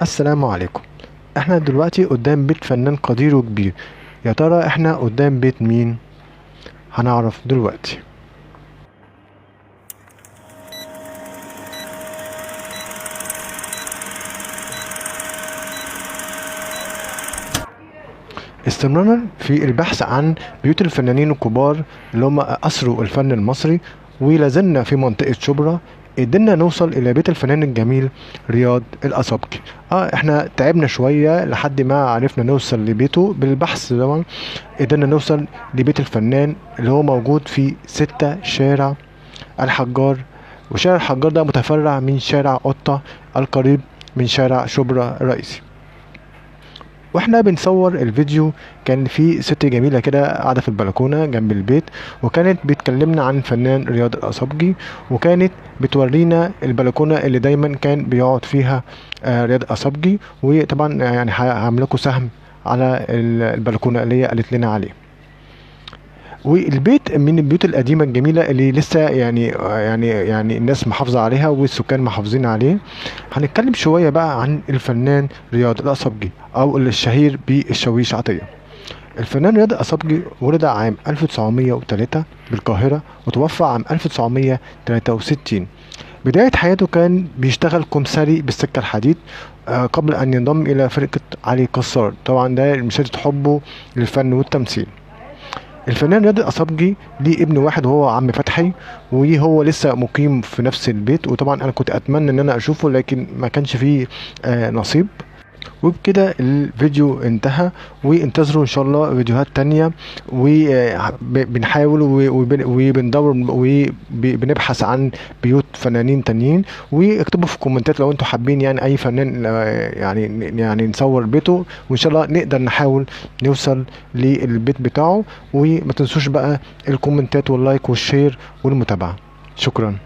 السلام عليكم. احنا دلوقتي قدام بيت فنان قدير وكبير. يا ترى احنا قدام بيت مين؟ هنعرف دلوقتي. استمرارا في البحث عن بيوت الفنانين الكبار اللي هم أسروا الفن المصري، ولازلنا في منطقة شبرا. قدرنا نوصل إلى بيت الفنان الجميل رياض الأسبكي. احنا تعبنا شوية لحد ما عرفنا نوصل لبيته بالبحث طبعا. قدرنا نوصل لبيت الفنان اللي هو موجود في 6 شارع الحجار، وشارع الحجار ده متفرع من شارع قطة القريب من شارع شبرا الرئيسي. واحنا بنصور الفيديو كان في ست جميلة كده قاعدة في البلكونة جنب البيت، وكانت بتكلمنا عن فنان رياض الأسبجي، وكانت بتورينا البلكونة اللي دايما كان بيقعد فيها رياض الأسبجي. وطبعا يعني هعملكوا سهم على البلكونة اللي هي قالت لنا عليه. والبيت من البيوت القديمة الجميلة اللي لسه يعني الناس محافظة عليها والسكان محافظين عليه. هنتكلم شوية بقى عن الفنان رياض الأسبجي أو الشهير بالشاويش عطية. الفنان رياض الأسبجي ولد عام 1903 بالقاهرة، وتوفى عام 1963. بداية حياته كان بيشتغل كمساري بالسكة الحديد قبل أن ينضم إلى فرقة علي كسار، طبعا ده مشاهدة حبه للفن والتمثيل. الفنان رياض الأسبجي ليه ابن واحد وهو عم فتحي، وهو لسه مقيم في نفس البيت. وطبعا انا كنت اتمنى ان انا اشوفه لكن ما كانش فيه نصيب. وبكده الفيديو انتهى، وانتظروا ان شاء الله فيديوهات تانية، وبنحاول وبندور وبنبحث عن بيوت فنانين تانيين. واكتبوا في الكومنتات لو انتوا حابين يعني اي فنان يعني نصور بيته، وان شاء الله نقدر نحاول نوصل للبيت بتاعه. وما تنسوش بقى الكومنتات واللايك والشير والمتابعة. شكرا.